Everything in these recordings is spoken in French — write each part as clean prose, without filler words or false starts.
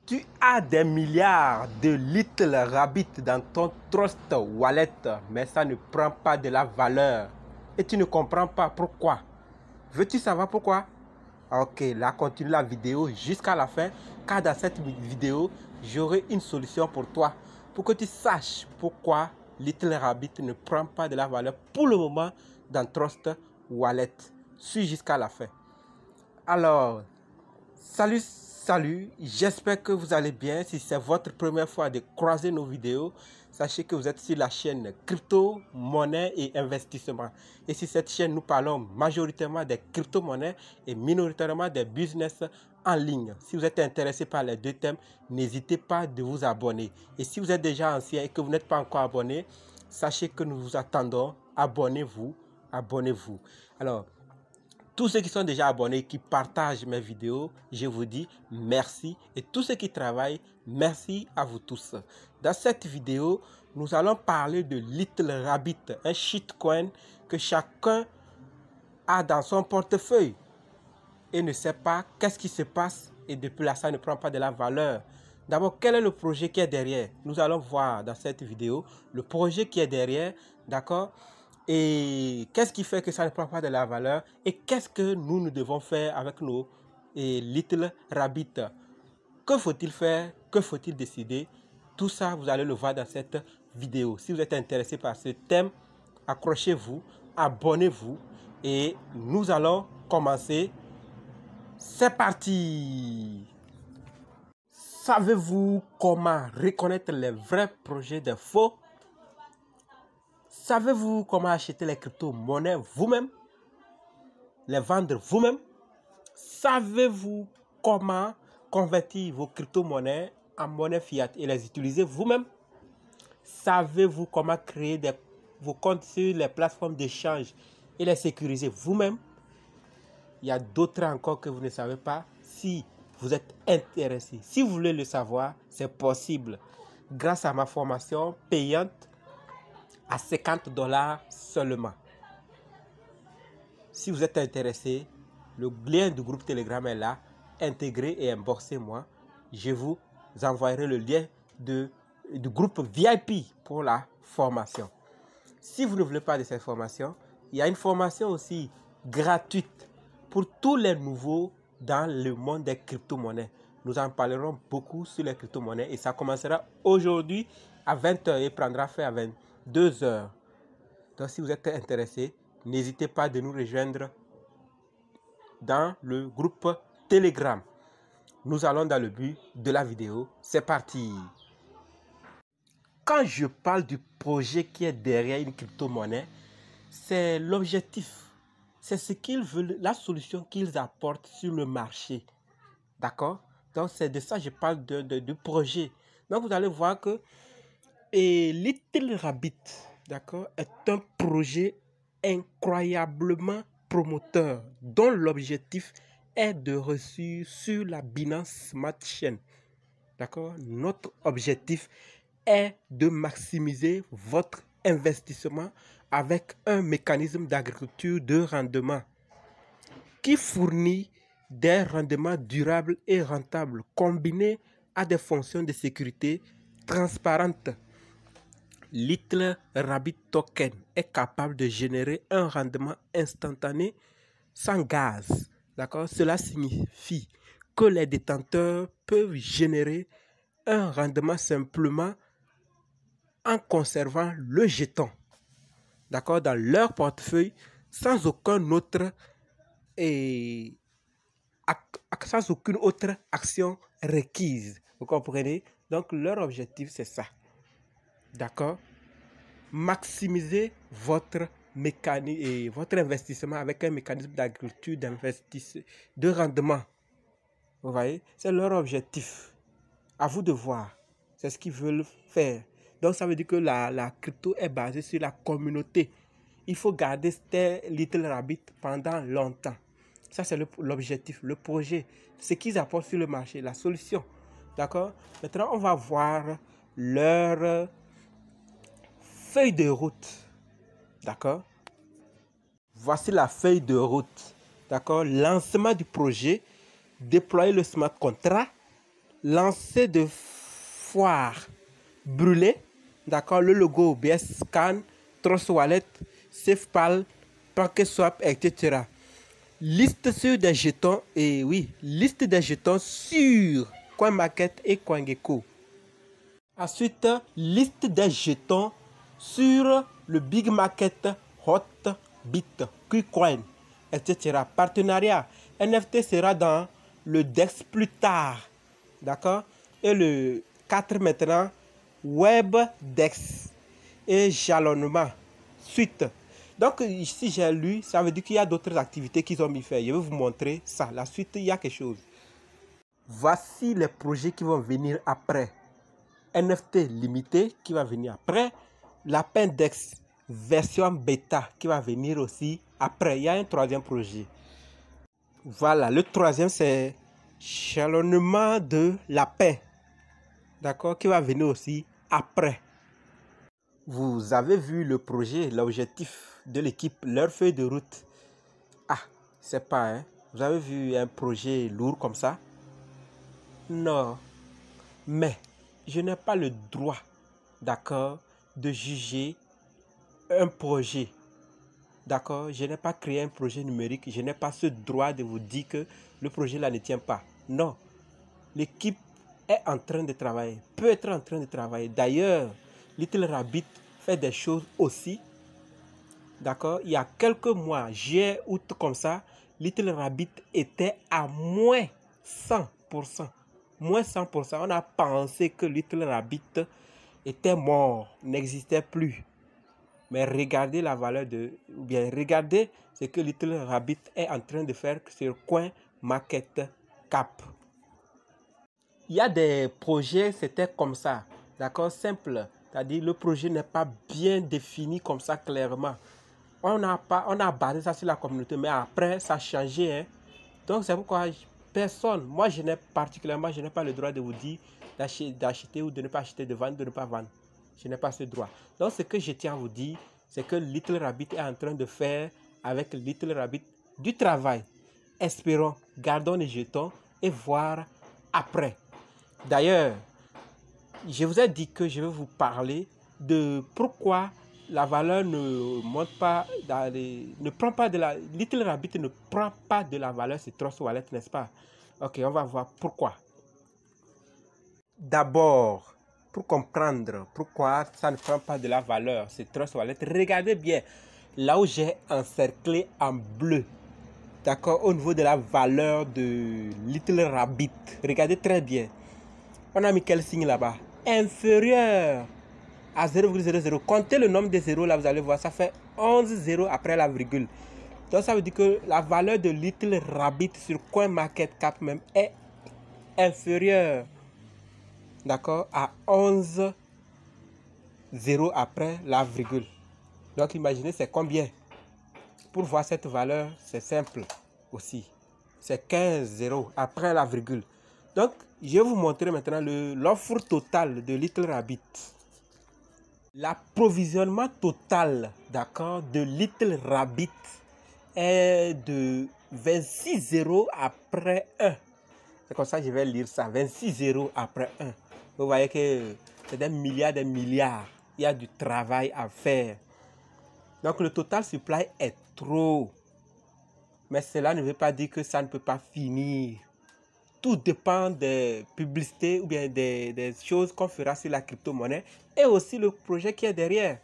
Tu as des milliards de Little Rabbit dans ton Trust Wallet, mais ça ne prend pas de la valeur. Et tu ne comprends pas pourquoi. Veux-tu savoir pourquoi? Ok, là, continue la vidéo jusqu'à la fin, car dans cette vidéo, j'aurai une solution pour toi, pour que tu saches pourquoi Little Rabbit ne prend pas de la valeur pour le moment dans Trust Wallet. Suis jusqu'à la fin. Alors, salut, j'espère que vous allez bien. Si c'est votre première fois de croiser nos vidéos, sachez que vous êtes sur la chaîne Crypto, Monnaie et Investissement. Et sur cette chaîne, nous parlons majoritairement des crypto-monnaies et minoritairement des business en ligne. Si vous êtes intéressé par les deux thèmes, n'hésitez pas de vous abonner. Et si vous êtes déjà ancien et que vous n'êtes pas encore abonné, sachez que nous vous attendons. Abonnez-vous. Alors, tous ceux qui sont déjà abonnés, qui partagent mes vidéos, je vous dis merci. Et tous ceux qui travaillent, merci à vous tous. Dans cette vidéo, nous allons parler de Little Rabbit, un shitcoin que chacun a dans son portefeuille et ne sait pas qu'est-ce qui se passe et depuis là, ça ne prend pas de la valeur. D'abord, quel est le projet qui est derrière? Nous allons voir dans cette vidéo le projet qui est derrière, d'accord? Et qu'est-ce qui fait que ça ne prend pas de la valeur? Et qu'est-ce que nous devons faire avec nos Little Rabbit? Que faut-il faire? Que faut-il décider? Tout ça, vous allez le voir dans cette vidéo. Si vous êtes intéressé par ce thème, accrochez-vous, abonnez-vous et nous allons commencer. C'est parti! Savez-vous comment reconnaître les vrais projets des faux? Savez-vous comment acheter les crypto-monnaies vous-même? Les vendre vous-même? Savez-vous comment convertir vos crypto-monnaies en monnaie fiat et les utiliser vous-même? Savez-vous comment créer vos comptes sur les plateformes d'échange et les sécuriser vous-même? Il y a d'autres encore que vous ne savez pas. Si vous êtes intéressé, si vous voulez le savoir, c'est possible. Grâce à ma formation payante à 50 $ seulement. Si vous êtes intéressé, le lien du groupe Telegram est là. Intégrez et inboxez-moi. Je vous envoierai le lien du groupe VIP pour la formation. Si vous ne voulez pas de cette formation, il y a une formation aussi gratuite pour tous les nouveaux dans le monde des crypto-monnaies. Nous en parlerons beaucoup sur les crypto-monnaies et ça commencera aujourd'hui à 20 h et prendra fin à 22 h. Donc si vous êtes intéressé, n'hésitez pas de nous rejoindre dans le groupe Telegram. Nous allons dans le but de la vidéo. C'est parti! Quand je parle du projet qui est derrière une crypto-monnaie, c'est l'objectif. C'est ce qu'ils veulent, la solution qu'ils apportent sur le marché. D'accord? Donc c'est de ça que je parle du projet. Donc vous allez voir que Little Rabbit, d'accord, est un projet incroyablement promoteur dont l'objectif est de réussir sur la Binance Smart Chain. D'accord? Notre objectif est de maximiser votre investissement avec un mécanisme d'agriculture de rendement qui fournit des rendements durables et rentables combinés à des fonctions de sécurité transparentes. Little Rabbit Token est capable de générer un rendement instantané sans gaz. D'accord? Cela signifie que les détenteurs peuvent générer un rendement simplement en conservant le jeton, d'accord, dans leur portefeuille sans aucune autre action requise. Vous comprenez? Donc leur objectif c'est ça. D'accord? Maximiser votre investissement avec un mécanisme d'agriculture de rendement. Vous voyez? C'est leur objectif. À vous de voir. C'est ce qu'ils veulent faire. Donc ça veut dire que la crypto est basée sur la communauté. Il faut garder ces Little Rabbit pendant longtemps. Ça c'est l'objectif, le projet. Ce qu'ils apportent sur le marché, la solution. D'accord? Maintenant on va voir leur feuille de route. D'accord? Voici la feuille de route. D'accord? Lancement du projet. Déployer le smart contract. lancer de foire brûlé, d'accord, le logo BS Scan, Trust Wallet, SafePal, PancakeSwap, etc. Liste sur des jetons, et oui, liste des jetons sur CoinMarket et CoinGecko. Ensuite, liste des jetons sur le Big Market, Hotbit, KuCoin, etc. Partenariat, NFT sera dans le DEX plus tard, d'accord? Et le 4 maintenant, WebDEX et jalonnement, suite. Donc ici j'ai lu, ça veut dire qu'il y a d'autres activités qu'ils ont mis faire. Je vais vous montrer ça. La suite, il y a quelque chose. Voici les projets qui vont venir après. NFT limité qui va venir après. L'Appendex version bêta qui va venir aussi après. Il y a un troisième projet. Voilà, le troisième c'est jalonnement de lapin. D'accord, qui va venir aussi après. Vous avez vu le projet, l'objectif de l'équipe, leur feuille de route. Ah, c'est pas, hein. Vous avez vu un projet lourd comme ça? Non. Mais je n'ai pas le droit, d'accord, de juger un projet. D'accord, je n'ai pas créé un projet numérique. Je n'ai pas ce droit de vous dire que le projet là ne tient pas. Non. L'équipe est en train de travailler, peut être en train de travailler. D'ailleurs, Little Rabbit fait des choses aussi. D'accord, il y a quelques mois, juillet, août comme ça, Little Rabbit était à moins 100%. Moins 100%. On a pensé que Little Rabbit était mort, n'existait plus. Mais regardez la valeur de... Ou bien regardez ce que Little Rabbit est en train de faire sur CoinMarketCap. Il y a des projets, c'était comme ça, d'accord, simple. C'est-à-dire le projet n'est pas bien défini comme ça clairement. On a basé ça sur la communauté, mais après ça a changé. Hein. Donc c'est pourquoi personne, moi je n'ai particulièrement, je n'ai pas le droit de vous dire d'acheter ou de ne pas acheter, de vendre, de ne pas vendre. Je n'ai pas ce droit. Donc ce que je tiens à vous dire, c'est que Little Rabbit est en train de faire avec Little Rabbit du travail. Espérons, gardons les jetons et voir après. D'ailleurs, je vous ai dit que je vais vous parler de pourquoi la valeur ne monte pas, ne prend pas de la... Little Rabbit ne prend pas de la valeur sur Trust Wallet, n'est-ce pas? Ok, on va voir pourquoi. D'abord, pour comprendre pourquoi ça ne prend pas de la valeur sur Trust Wallet, regardez bien là où j'ai encerclé en bleu. D'accord, au niveau de la valeur de Little Rabbit. Regardez très bien. On a mis quel signe là-bas? Inférieur à 0,00. Comptez le nombre de zéros là, vous allez voir, ça fait 11 zéros après la virgule. Donc ça veut dire que la valeur de Little Rabbit sur CoinMarketCap même est inférieure, d'accord, à 11 zéros après la virgule. Donc imaginez c'est combien. Pour voir cette valeur, c'est simple aussi. C'est 15 zéros après la virgule. Donc, je vais vous montrer maintenant l'offre totale de Little Rabbit. L'approvisionnement total, d'accord, de Little Rabbit est de 26 zéros après 1. C'est comme ça que je vais lire ça. 26 zéros après 1. Vous voyez que c'est des milliards, des milliards. Il y a du travail à faire. Donc, le total supply est trop. Mais cela ne veut pas dire que ça ne peut pas finir. Tout dépend des publicités ou bien des choses qu'on fera sur la crypto-monnaie et aussi le projet qui est derrière.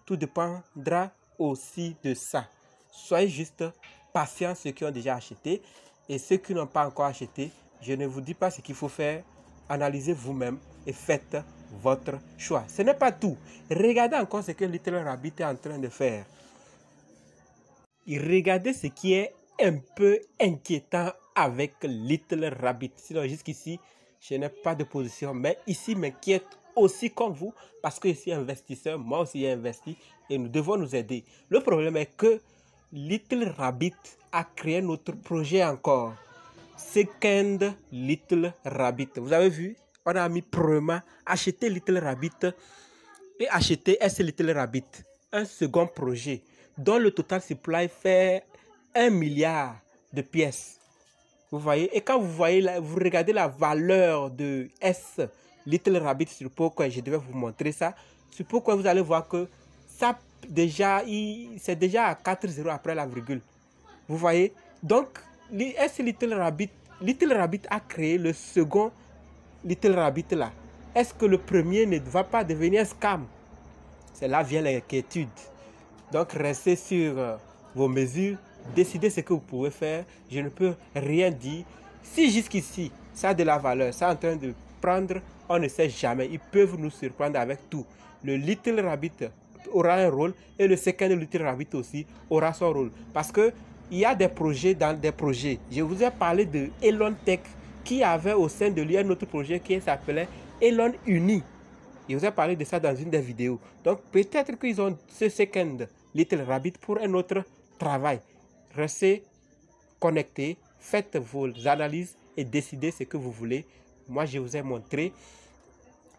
Tout dépendra aussi de ça. Soyez juste patients ceux qui ont déjà acheté et ceux qui n'ont pas encore acheté. Je ne vous dis pas ce qu'il faut faire. Analysez vous-même et faites votre choix. Ce n'est pas tout. Regardez encore ce que Little Rabbit est en train de faire. Et regardez ce qui est un peu inquiétant avec Little Rabbit. Sinon, jusqu'ici, je n'ai pas de position. Mais ici, m'inquiète aussi comme vous. Parce que je suis investisseur. Moi aussi, j'ai investi. Et nous devons nous aider. Le problème est que Little Rabbit a créé notre projet encore. Second Little Rabbit. Vous avez vu? On a mis premièrement acheter Little Rabbit et acheter S Little Rabbit. Un second projet dont le total supply fait 1 milliard de pièces. Vous voyez? Et quand vous voyez, vous regardez la valeur de S Little Rabbit sur Pocoin, je devais vous montrer ça. Sur Pocoin, vous allez voir que ça déjà, c'est déjà à 4 zéros après la virgule. Vous voyez? Donc, S Little Rabbit a créé le second Little Rabbit là. Est-ce que le premier ne va pas devenir un scam? C'est là vient l'inquiétude. Donc, restez sur vos mesures. Décidez ce que vous pouvez faire. Je ne peux rien dire. Si jusqu'ici, ça a de la valeur, ça est en train de prendre, on ne sait jamais. Ils peuvent nous surprendre avec tout. Le Little Rabbit aura un rôle et le second Little Rabbit aussi aura son rôle. Parce que il y a des projets dans des projets. Je vous ai parlé de Elon Tech qui avait au sein de lui un autre projet qui s'appelait Elon Uni. Je vous ai parlé de ça dans une des vidéos. Donc peut-être qu'ils ont ce second Little Rabbit pour un autre travail. Restez connectés, faites vos analyses et décidez ce que vous voulez. Moi, je vous ai montré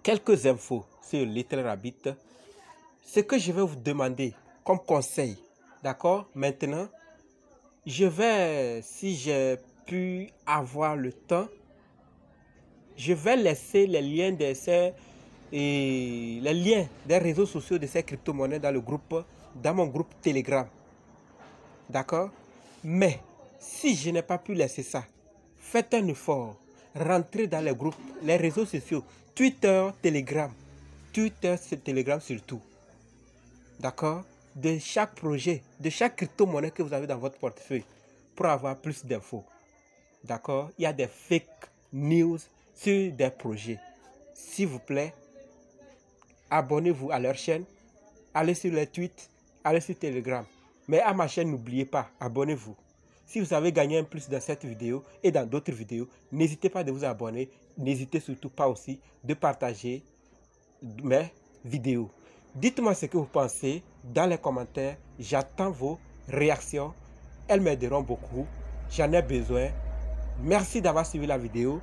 quelques infos sur Little Rabbit. Ce que je vais vous demander comme conseil, d'accord? Maintenant, je vais, si j'ai pu avoir le temps, je vais laisser les liens des réseaux sociaux de ces crypto-monnaies dans mon groupe Telegram. D'accord? Mais si je n'ai pas pu laisser ça, faites un effort. Rentrez dans les groupes, les réseaux sociaux, Twitter, Telegram surtout. D'accord? De chaque projet, de chaque crypto-monnaie que vous avez dans votre portefeuille pour avoir plus d'infos. D'accord? Il y a des fake news sur des projets. S'il vous plaît, abonnez-vous à leur chaîne. Allez sur les tweets, allez sur Telegram. Mais à ma chaîne, n'oubliez pas, abonnez-vous. Si vous avez gagné un plus dans cette vidéo et dans d'autres vidéos, n'hésitez pas de vous abonner. N'hésitez surtout pas aussi de partager mes vidéos. Dites-moi ce que vous pensez dans les commentaires. J'attends vos réactions. Elles m'aideront beaucoup. J'en ai besoin. Merci d'avoir suivi la vidéo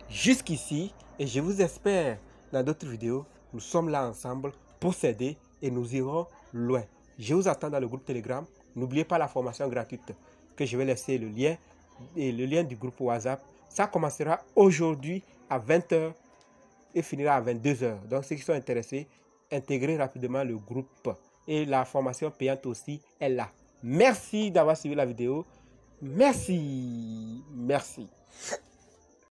jusqu'ici et je vous espère dans d'autres vidéos. Nous sommes là ensemble pour s'aider et nous irons loin. Je vous attends dans le groupe Telegram. N'oubliez pas la formation gratuite que je vais laisser le lien et le lien du groupe WhatsApp. Ça commencera aujourd'hui à 20 h et finira à 22 h. Donc ceux qui sont intéressés, intégrez rapidement le groupe. Et la formation payante aussi est là. Merci d'avoir suivi la vidéo. Merci.